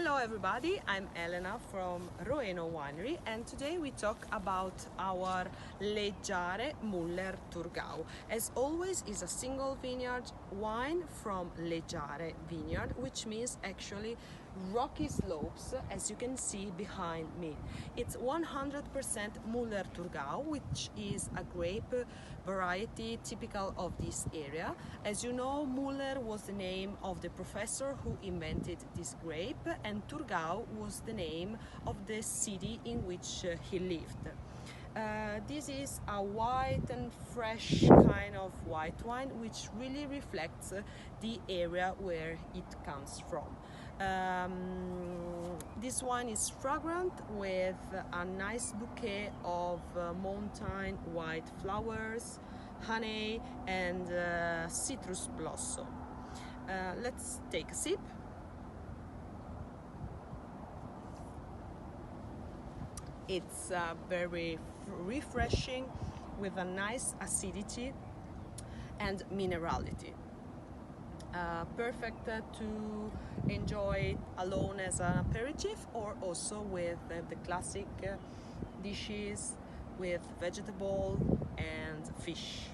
Hello everybody, I'm Elena from Roeno winery, and today we talk about our Le Giare Müller Thurgau. As always, is a single vineyard wine from Le Giare vineyard, which means actually rocky slopes, as you can see behind me. It's 100% Müller Thurgau, which is a grape variety typical of this area. As you know, Müller was the name of the professor who invented this grape, and Thurgau was the name of the city in which he lived. This is a white and fresh kind of white wine, which really reflects the area where it comes from. This wine is fragrant with a nice bouquet of mountain white flowers, honey and citrus blossom. Let's take a sip. It's very refreshing with a nice acidity and minerality. Perfect to enjoy alone as an aperitif, or also with the classic dishes with vegetable and fish.